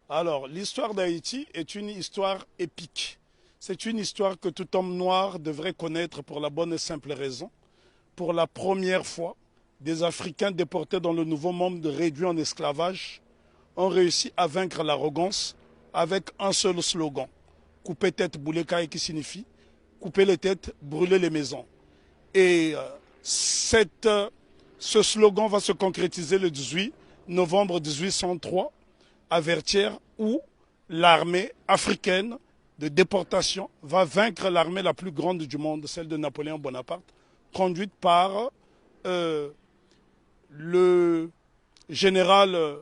Alors, l'histoire d'Haïti est une histoire épique. C'est une histoire que tout homme noir devrait connaître pour la bonne et simple raison. Pour la première fois, des Africains déportés dans le nouveau monde réduit en esclavage ont réussi à vaincre l'arrogance avec un seul slogan. Couper tête, bouler caille, qui signifie couper les têtes, brûler les maisons. Et ce slogan va se concrétiser le 18 novembre 1803 à Vertières, où l'armée africaine de déportation va vaincre l'armée la plus grande du monde, celle de Napoléon Bonaparte, conduite par le général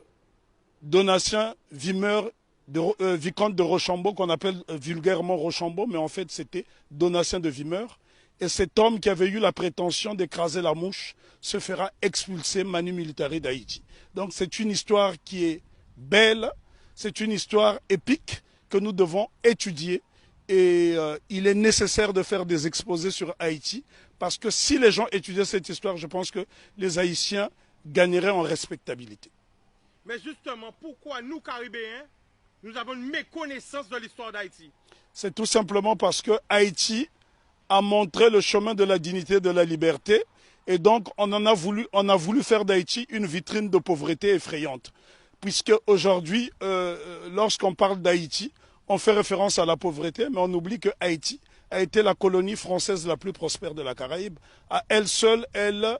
Donatien Vicomte de Rochambeau, qu'on appelle vulgairement Rochambeau, mais en fait c'était Donatien de Vimeur. Et cet homme qui avait eu la prétention d'écraser la mouche se fera expulser manu militari d'Haïti. Donc c'est une histoire qui est belle, c'est une histoire épique que nous devons étudier. Et il est nécessaire de faire des exposés sur Haïti, parce que si les gens étudiaient cette histoire, je pense que les Haïtiens gagneraient en respectabilité. Mais justement, pourquoi nous, Caribéens, nous avons une méconnaissance de l'histoire d'Haïti? C'est tout simplement parce que Haïti a montré le chemin de la dignité et de la liberté. Et donc, on a voulu faire d'Haïti une vitrine de pauvreté effrayante. Puisque aujourd'hui, lorsqu'on parle d'Haïti, on fait référence à la pauvreté, mais on oublie que Haïti a été la colonie française la plus prospère de la Caraïbe. À elle seule, elle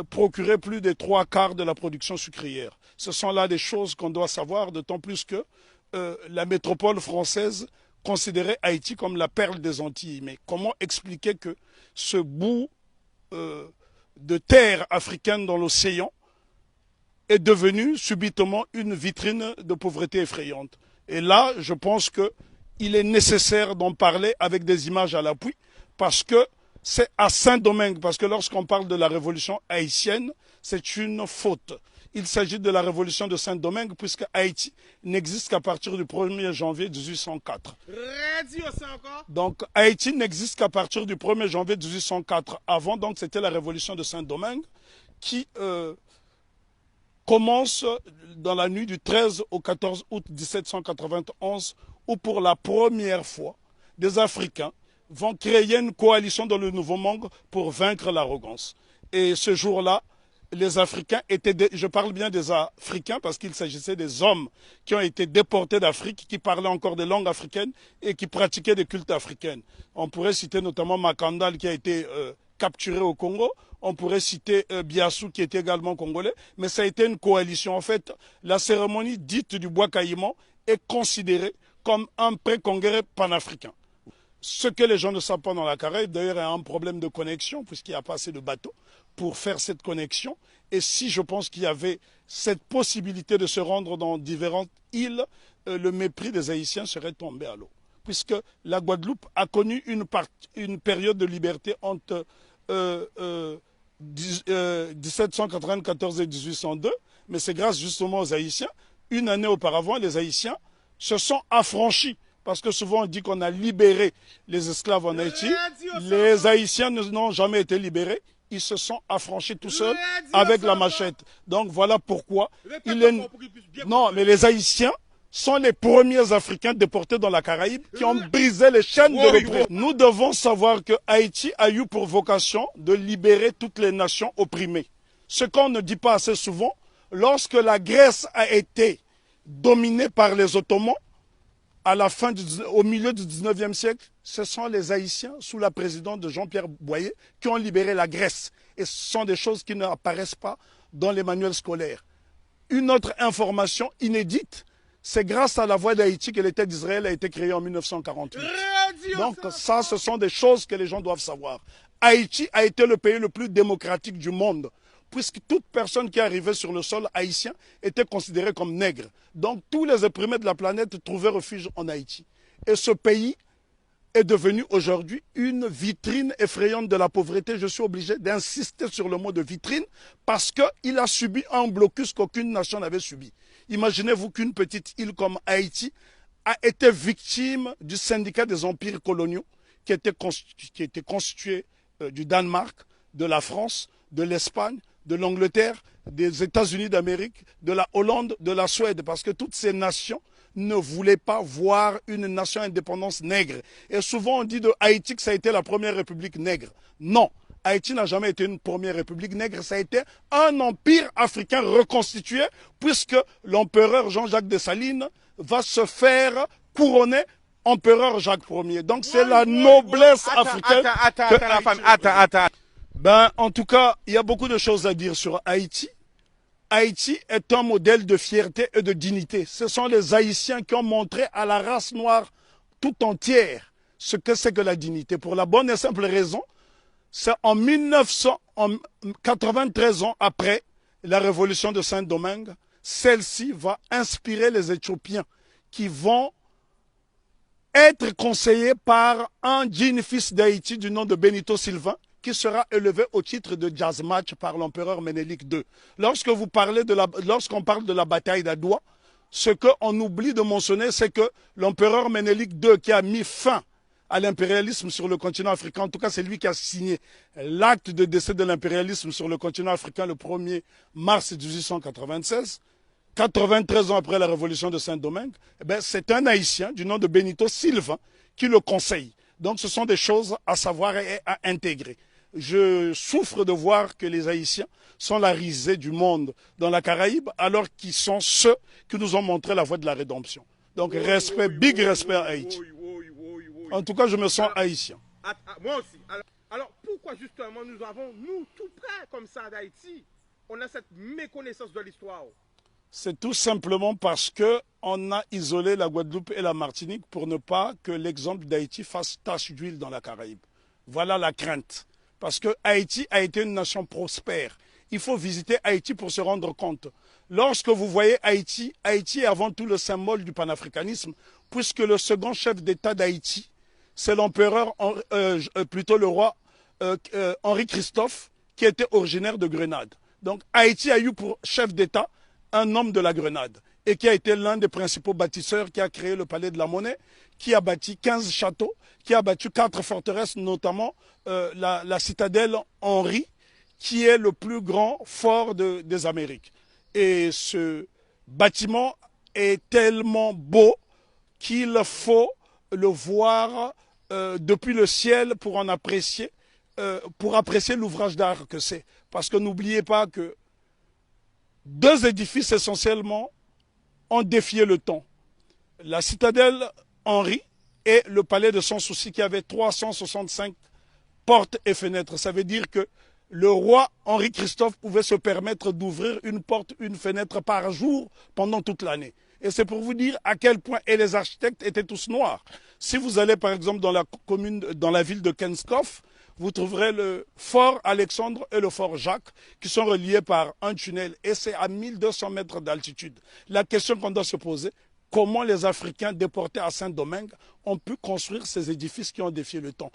procurait plus des 3/4 de la production sucrière. Ce sont là des choses qu'on doit savoir, d'autant plus que la métropole française considérait Haïti comme la perle des Antilles. Mais comment expliquer que ce bout de terre africaine dans l'océan est devenu subitement une vitrine de pauvreté effrayante? Et là, je pense qu'il est nécessaire d'en parler avec des images à l'appui, parce que c'est à Saint-Domingue, parce que lorsqu'on parle de la révolution haïtienne, c'est une faute. Il s'agit de la révolution de Saint-Domingue, puisque Haïti n'existe qu'à partir du 1er janvier 1804. Donc Haïti n'existe qu'à partir du 1er janvier 1804. Avant, donc, c'était la révolution de Saint-Domingue qui commence dans la nuit du 13 au 14 août 1791, où pour la première fois, des Africains vont créer une coalition dans le Nouveau Monde pour vaincre l'arrogance. Et ce jour-là, les Africains étaient, je parle bien des Africains parce qu'il s'agissait des hommes qui ont été déportés d'Afrique, qui parlaient encore des langues africaines et qui pratiquaient des cultes africains. On pourrait citer notamment Makandal qui a été capturé au Congo. On pourrait citer Biassou qui était également congolais. Mais ça a été une coalition. En fait, la cérémonie dite du bois caïman est considérée comme un pré-congrès panafricain. Ce que les gens ne savent pas dans la Caraïbe, d'ailleurs, il y a un problème de connexion, puisqu'il n'y a pas assez de bateaux pour faire cette connexion. Et si je pense qu'il y avait cette possibilité de se rendre dans différentes îles, le mépris des Haïtiens serait tombé à l'eau. Puisque la Guadeloupe a connu une période de liberté entre 1794 et 1802, mais c'est grâce justement aux Haïtiens. Une année auparavant, les Haïtiens se sont affranchis. Parce que souvent on dit qu'on a libéré les esclaves en Haïti. Les Haïtiens n'ont jamais été libérés. Ils se sont affranchis tout seuls avec la machette. Donc voilà pourquoi Non, mais les Haïtiens sont les premiers Africains déportés dans la Caraïbe qui ont brisé les chaînes de l'oppression. Nous devons savoir que Haïti a eu pour vocation de libérer toutes les nations opprimées. Ce qu'on ne dit pas assez souvent, lorsque la Grèce a été dominée par les Ottomans, au milieu du 19e siècle, ce sont les Haïtiens, sous la présidence de Jean-Pierre Boyer, qui ont libéré la Grèce. Et ce sont des choses qui n'apparaissent pas dans les manuels scolaires. Une autre information inédite, c'est grâce à la voix d'Haïti que l'État d'Israël a été créé en 1948. Donc ça, ce sont des choses que les gens doivent savoir. Haïti a été le pays le plus démocratique du monde, puisque toute personne qui arrivait sur le sol haïtien était considérée comme nègre. Donc tous les opprimés de la planète trouvaient refuge en Haïti. Et ce pays est devenu aujourd'hui une vitrine effrayante de la pauvreté. Je suis obligé d'insister sur le mot de vitrine parce qu'il a subi un blocus qu'aucune nation n'avait subi. Imaginez-vous qu'une petite île comme Haïti a été victime du syndicat des empires coloniaux qui était constitué du Danemark, de la France, de l'Espagne, de l'Angleterre, des États-Unis d'Amérique, de la Hollande, de la Suède, parce que toutes ces nations ne voulaient pas voir une nation indépendante nègre. Et souvent on dit de Haïti que ça a été la première république nègre. Non, Haïti n'a jamais été une première république nègre, ça a été un empire africain reconstitué, puisque l'empereur Jean-Jacques Dessalines va se faire couronner empereur Jacques Ier. Donc c'est la noblesse africaine. Attends. Ben, en tout cas, il y a beaucoup de choses à dire sur Haïti. Haïti est un modèle de fierté et de dignité. Ce sont les Haïtiens qui ont montré à la race noire tout entière ce que c'est que la dignité. Pour la bonne et simple raison, c'est en 1993 ans après la révolution de Saint-Domingue, celle-ci va inspirer les Éthiopiens qui vont être conseillés par un digne fils d'Haïti du nom de Benito Sylvain, qui sera élevé au titre de jazz match par l'empereur Ménélique II. Lorsqu'on parle de la bataille d'Adoua, ce qu'on oublie de mentionner, c'est que l'empereur Ménélique II, qui a mis fin à l'impérialisme sur le continent africain, en tout cas c'est lui qui a signé l'acte de décès de l'impérialisme sur le continent africain le 1er mars 1896, 93 ans après la révolution de Saint-Domingue, c'est un Haïtien du nom de Benito Sylvain qui le conseille. Donc ce sont des choses à savoir et à intégrer. Je souffre de voir que les Haïtiens sont la risée du monde dans la Caraïbe, alors qu'ils sont ceux qui nous ont montré la voie de la rédemption. Donc respect, big respect à Haïti. En tout cas, je me sens haïtien. Moi aussi. Alors pourquoi justement nous tout près comme ça d'Haïti, on a cette méconnaissance de l'histoire? C'est tout simplement parce qu'on a isolé la Guadeloupe et la Martinique pour ne pas que l'exemple d'Haïti fasse tache d'huile dans la Caraïbe. Voilà la crainte. Parce que Haïti a été une nation prospère. Il faut visiter Haïti pour se rendre compte. Lorsque vous voyez Haïti, Haïti est avant tout le symbole du panafricanisme, puisque le second chef d'État d'Haïti, c'est l'empereur, plutôt le roi Henri Christophe, qui était originaire de Grenade. Donc Haïti a eu pour chef d'État un homme de la Grenade et qui a été l'un des principaux bâtisseurs, qui a créé le palais de la Monnaie, qui a bâti 15 châteaux, qui a bâti 4 forteresses, notamment la citadelle Henri, qui est le plus grand fort des Amériques. Et ce bâtiment est tellement beau qu'il faut le voir depuis le ciel pour en apprécier, l'ouvrage d'art que c'est. Parce que n'oubliez pas que deux édifices essentiellement ont défié le temps. La citadelle Henri et le palais de Sans Souci, qui avait 365 portes et fenêtres. Ça veut dire que le roi Henri Christophe pouvait se permettre d'ouvrir une porte, une fenêtre par jour pendant toute l'année. Et c'est pour vous dire à quel point, et les architectes étaient tous noirs. Si vous allez par exemple dans la ville de Kenskoff, vous trouverez le fort Alexandre et le fort Jacques qui sont reliés par un tunnel, et c'est à 1200 mètres d'altitude. La question qu'on doit se poser, comment les Africains déportés à Saint-Domingue ont pu construire ces édifices qui ont défié le temps?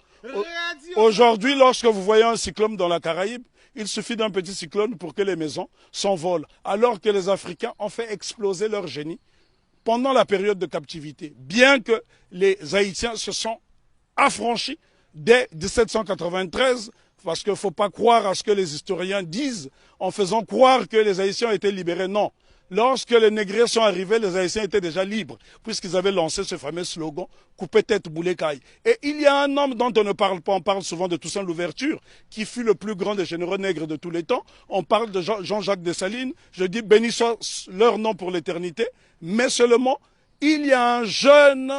Aujourd'hui, lorsque vous voyez un cyclone dans la Caraïbe, il suffit d'un petit cyclone pour que les maisons s'envolent, alors que les Africains ont fait exploser leur génie pendant la période de captivité. Bien que les Haïtiens se sont affranchis dès 1793, parce qu'il ne faut pas croire à ce que les historiens disent en faisant croire que les Haïtiens étaient libérés. Non. Lorsque les négriers sont arrivés, les Haïtiens étaient déjà libres, puisqu'ils avaient lancé ce fameux slogan « Coupez tête, boulet caille ». Et il y a un homme dont on ne parle pas, on parle souvent de Toussaint Louverture, qui fut le plus grand des généraux nègres de tous les temps. On parle de Jean-Jacques Dessalines, je dis béni soit leur nom pour l'éternité, mais seulement, il y a un jeune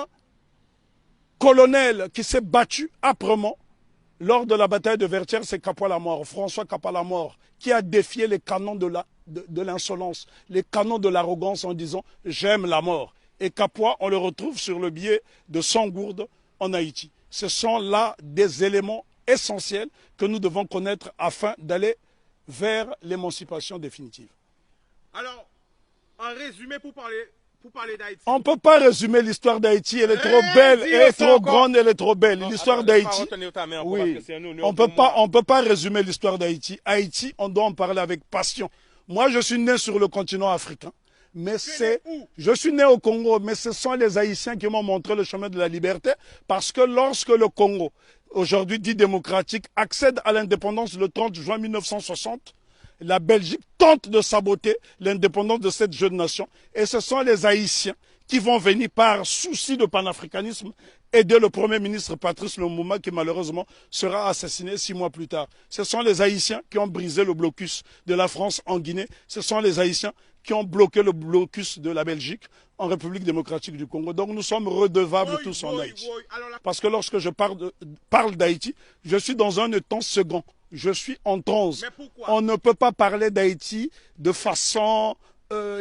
colonel qui s'est battu âprement lors de la bataille de Vertières, c'est Capois-la-Mort, François Capois-la-Mort, qui a défié les canons de l'insolence, les canons de l'arrogance en disant « j'aime la mort ». Et Capois, on le retrouve sur le billet de Sangourde en Haïti. Ce sont là des éléments essentiels que nous devons connaître afin d'aller vers l'émancipation définitive. Alors, en résumé, pour parler d'Haïti. On ne peut pas résumer l'histoire d'Haïti, elle est trop belle, elle est trop grande, elle est trop belle. L'histoire d'Haïti, oui, on ne peut pas résumer l'histoire d'Haïti. Haïti, on doit en parler avec passion. Moi, je suis né sur le continent africain, mais je suis né au Congo, mais ce sont les Haïtiens qui m'ont montré le chemin de la liberté, parce que lorsque le Congo, aujourd'hui dit démocratique, accède à l'indépendance le 30 juin 1960, la Belgique tente de saboter l'indépendance de cette jeune nation. Et ce sont les Haïtiens qui vont venir par souci de panafricanisme aider le Premier ministre Patrice Lumumba qui malheureusement sera assassiné 6 mois plus tard. Ce sont les Haïtiens qui ont brisé le blocus de la France en Guinée. Ce sont les Haïtiens qui ont bloqué le blocus de la Belgique en République démocratique du Congo. Donc nous sommes redevables tous en Haïti. Parce que lorsque je parle d'Haïti, je suis dans un temps second. Je suis en transe. On ne peut pas parler d'Haïti de façon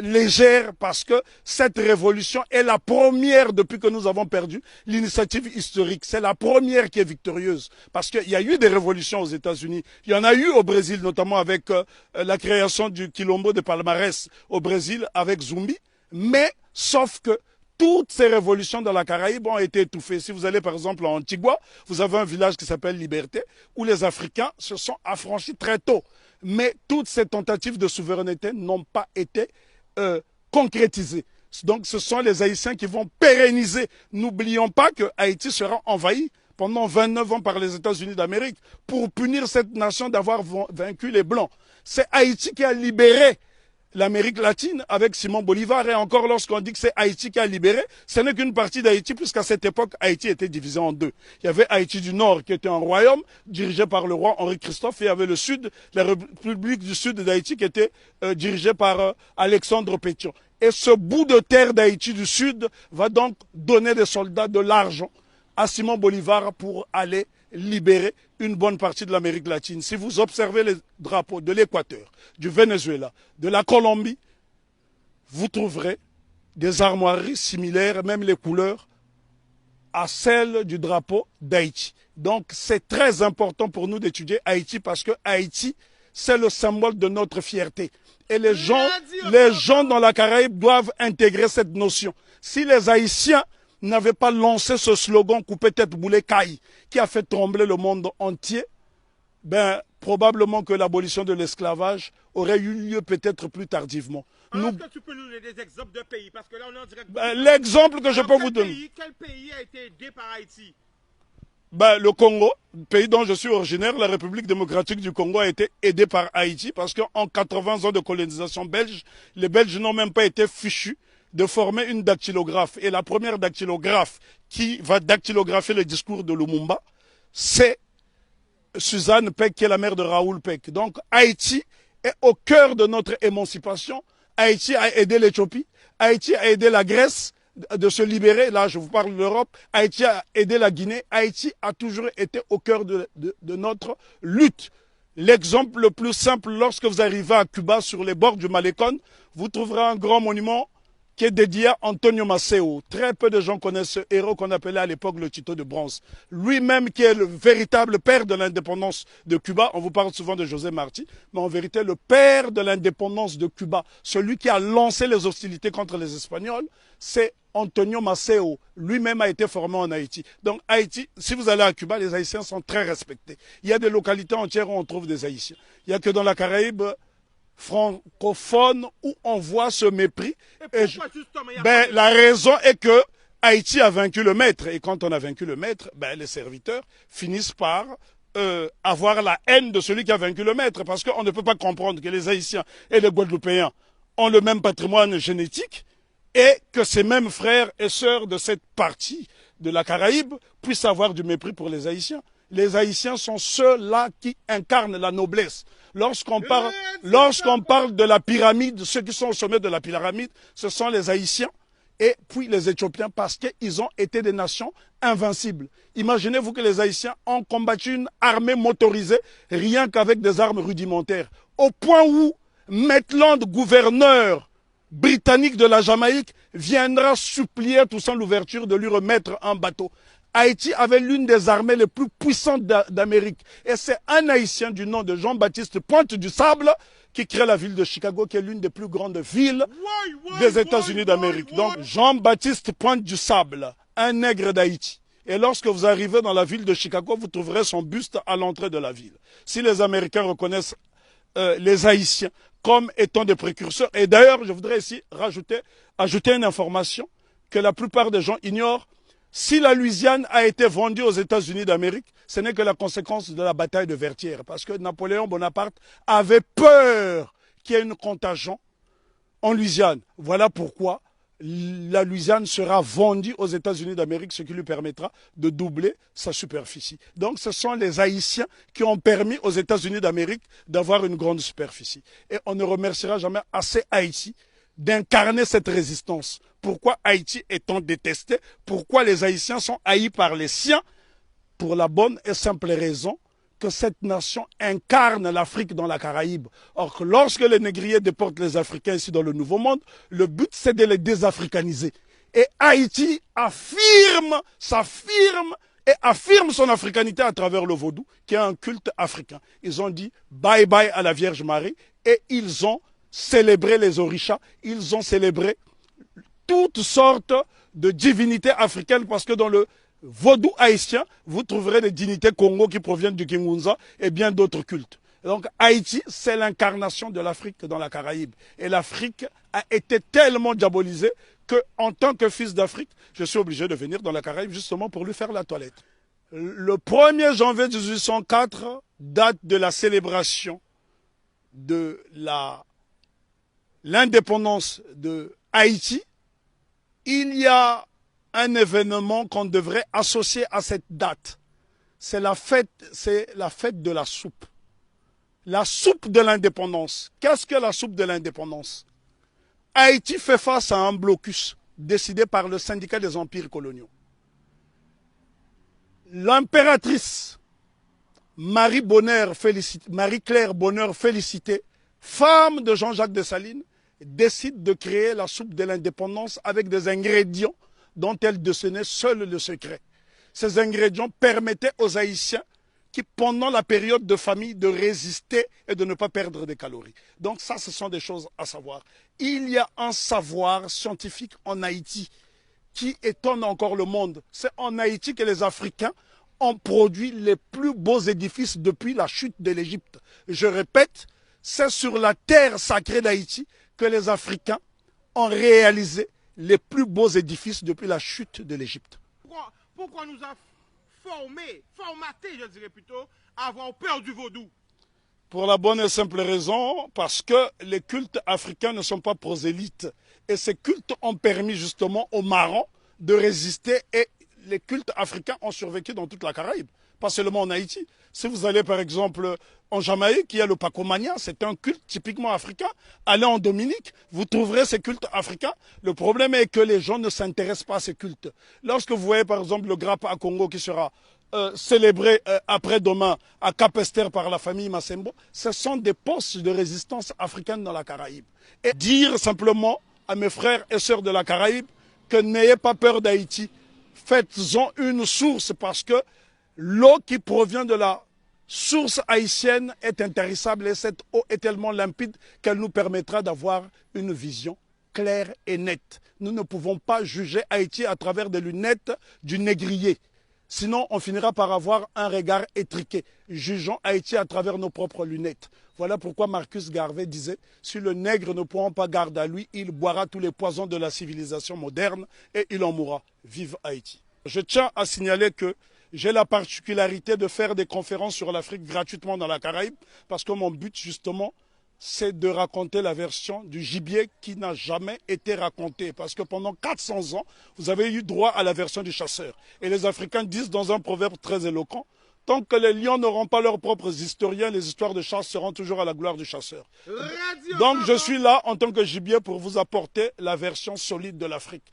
légère parce que cette révolution est la première depuis que nous avons perdu l'initiative historique. C'est la première qui est victorieuse parce qu'il y a eu des révolutions aux États-Unis. Il y en a eu au Brésil, notamment avec la création du Quilombo de Palmarès au Brésil avec Zumbi. Mais sauf que toutes ces révolutions dans la Caraïbe ont été étouffées. Si vous allez par exemple en Antigua, vous avez un village qui s'appelle Liberté où les Africains se sont affranchis très tôt. Mais toutes ces tentatives de souveraineté n'ont pas été concrétisées. Donc ce sont les Haïtiens qui vont pérenniser. N'oublions pas que Haïti sera envahi pendant 29 ans par les États-Unis d'Amérique pour punir cette nation d'avoir vaincu les Blancs. C'est Haïti qui a libéré l'Amérique latine avec Simon Bolivar. Et encore lorsqu'on dit que c'est Haïti qui a libéré, ce n'est qu'une partie d'Haïti puisqu'à cette époque, Haïti était divisé en deux. Il y avait Haïti du Nord qui était un royaume dirigé par le roi Henri-Christophe et il y avait le Sud, la République du Sud d'Haïti qui était dirigée par Alexandre Pétion. Et ce bout de terre d'Haïti du Sud va donc donner des soldats de l'argent à Simon Bolivar pour aller libérer une bonne partie de l'Amérique latine. Si vous observez les drapeaux de l'Équateur, du Venezuela, de la Colombie, vous trouverez des armoiries similaires, même les couleurs, à celles du drapeau d'Haïti. Donc c'est très important pour nous d'étudier Haïti parce que Haïti, c'est le symbole de notre fierté. Et les gens dans la Caraïbe doivent intégrer cette notion. Si les Haïtiens n'avait pas lancé ce slogan coupé tête boulet caille qui a fait trembler le monde entier, ben probablement que l'abolition de l'esclavage aurait eu lieu peut-être plus tardivement. Est-ce que tu peux nous donner des exemples de pays? Parce que là, on est en direct. L'exemple que je peux vous donner. Quel pays a été aidé par Haïti? Le Congo, pays dont je suis originaire, la République démocratique du Congo a été aidée par Haïti parce qu'en 80 ans de colonisation belge, les Belges n'ont même pas été fichus de former une dactylographe. Et la première dactylographe qui va dactylographier le discours de Lumumba, c'est Suzanne Peck, qui est la mère de Raoul Peck. Donc Haïti est au cœur de notre émancipation. Haïti a aidé l'Éthiopie, Haïti a aidé la Grèce de se libérer. Là, je vous parle de l'Europe. Haïti a aidé la Guinée. Haïti a toujours été au cœur de notre lutte. L'exemple le plus simple, lorsque vous arrivez à Cuba, sur les bords du Malecón, vous trouverez un grand monument qui est dédié à Antonio Maceo. Très peu de gens connaissent ce héros qu'on appelait à l'époque le Tito de bronze. Lui-même qui est le véritable père de l'indépendance de Cuba. On vous parle souvent de José Marti, mais en vérité le père de l'indépendance de Cuba, celui qui a lancé les hostilités contre les Espagnols, c'est Antonio Maceo. Lui-même a été formé en Haïti. Donc Haïti, si vous allez à Cuba, les Haïtiens sont très respectés. Il y a des localités entières où on trouve des Haïtiens. Il n'y a que dans la Caraïbe francophone où on voit ce mépris. La raison est que Haïti a vaincu le maître. Et quand on a vaincu le maître, les serviteurs finissent par avoir la haine de celui qui a vaincu le maître. Parce qu'on ne peut pas comprendre que les Haïtiens et les Guadeloupéens ont le même patrimoine génétique et que ces mêmes frères et sœurs de cette partie de la Caraïbe puissent avoir du mépris pour les Haïtiens. Les Haïtiens sont ceux-là qui incarnent la noblesse. Lorsqu'on parle de la pyramide, ceux qui sont au sommet de la pyramide, ce sont les Haïtiens et puis les Éthiopiens parce qu'ils ont été des nations invincibles. Imaginez-vous que les Haïtiens ont combattu une armée motorisée rien qu'avec des armes rudimentaires. Au point où Maitland, gouverneur britannique de la Jamaïque, viendra supplier Toussaint Louverture de lui remettre un bateau. Haïti avait l'une des armées les plus puissantes d'Amérique. Et c'est un Haïtien du nom de Jean-Baptiste Pointe du Sable qui crée la ville de Chicago, qui est l'une des plus grandes villes des États-Unis d'Amérique. Donc Jean-Baptiste Pointe du Sable, un nègre d'Haïti. Et lorsque vous arrivez dans la ville de Chicago, vous trouverez son buste à l'entrée de la ville. Si les Américains reconnaissent les Haïtiens comme étant des précurseurs, et d'ailleurs je voudrais ici ajouter une information que la plupart des gens ignorent, Si la Louisiane a été vendue aux États-Unis d'Amérique, ce n'est que la conséquence de la bataille de Vertières. Parce que Napoléon Bonaparte avait peur qu'il y ait une contagion en Louisiane. Voilà pourquoi la Louisiane sera vendue aux États-Unis d'Amérique, ce qui lui permettra de doubler sa superficie. Donc ce sont les Haïtiens qui ont permis aux États-Unis d'Amérique d'avoir une grande superficie. Et on ne remerciera jamais assez Haïti d'incarner cette résistance. Pourquoi Haïti est-on détesté? Pourquoi les Haïtiens sont haïs par les siens? Pour la bonne et simple raison que cette nation incarne l'Afrique dans la Caraïbe. Or, que lorsque les négriers déportent les Africains ici dans le Nouveau Monde, le but c'est de les désafricaniser. Et Haïti s'affirme et affirme son africanité à travers le vaudou, qui est un culte africain. Ils ont dit bye bye à la Vierge Marie et ils ont célébré les orishas, ils ont célébré toutes sortes de divinités africaines parce que dans le vaudou haïtien, vous trouverez des dignités Congo qui proviennent du Kingunza et bien d'autres cultes. Donc Haïti, c'est l'incarnation de l'Afrique dans la Caraïbe. Et l'Afrique a été tellement diabolisée qu'en tant que fils d'Afrique, je suis obligé de venir dans la Caraïbe justement pour lui faire la toilette. Le 1er janvier 1804, date de la célébration de l'indépendance de Haïti, il y a un événement qu'on devrait associer à cette date. C'est la fête de la soupe. La soupe de l'indépendance. Qu'est-ce que la soupe de l'indépendance? Haïti fait face à un blocus décidé par le syndicat des empires coloniaux. L'impératrice Marie-Claire Bonheur Félicité, femme de Jean-Jacques Dessalines, décide de créer la soupe de l'indépendance avec des ingrédients dont elle détenait seul le secret. Ces ingrédients permettaient aux Haïtiens qui, pendant la période de famine, de résister et de ne pas perdre des calories. Donc ça, ce sont des choses à savoir. Il y a un savoir scientifique en Haïti qui étonne encore le monde. C'est en Haïti que les Africains ont produit les plus beaux édifices depuis la chute de l'Égypte. Je répète, c'est sur la terre sacrée d'Haïti que les Africains ont réalisé les plus beaux édifices depuis la chute de l'Égypte. Pourquoi nous a formaté, je dirais plutôt, à avoir peur du vaudou? Pour la bonne et simple raison, parce que les cultes africains ne sont pas prosélytes. Et ces cultes ont permis justement aux marrons de résister et les cultes africains ont survécu dans toute la Caraïbe, pas seulement en Haïti. Si vous allez par exemple en Jamaïque, il y a le Pacomania, c'est un culte typiquement africain. Allez en Dominique, vous trouverez ces cultes africains. Le problème est que les gens ne s'intéressent pas à ces cultes. Lorsque vous voyez par exemple le Grappa à Congo qui sera célébré après-demain à Cap-Esther par la famille Massembo, ce sont des postes de résistance africaine dans la Caraïbe. Et dire simplement à mes frères et sœurs de la Caraïbe que n'ayez pas peur d'Haïti, faites-en une source parce que l'eau qui provient de la source haïtienne est intarissable et cette eau est tellement limpide qu'elle nous permettra d'avoir une vision claire et nette. Nous ne pouvons pas juger Haïti à travers des lunettes du négrier. Sinon, on finira par avoir un regard étriqué. Jugeons Haïti à travers nos propres lunettes. Voilà pourquoi Marcus Garvey disait « Si le nègre ne prend pas garde à lui, il boira tous les poisons de la civilisation moderne et il en mourra. Vive Haïti !» Je tiens à signaler que j'ai la particularité de faire des conférences sur l'Afrique gratuitement dans la Caraïbe parce que mon but justement, c'est de raconter la version du gibier qui n'a jamais été racontée. Parce que pendant 400 ans, vous avez eu droit à la version du chasseur. Et les Africains disent dans un proverbe très éloquent, tant que les lions n'auront pas leurs propres historiens, les histoires de chasse seront toujours à la gloire du chasseur. Donc je suis là en tant que gibier pour vous apporter la version solide de l'Afrique.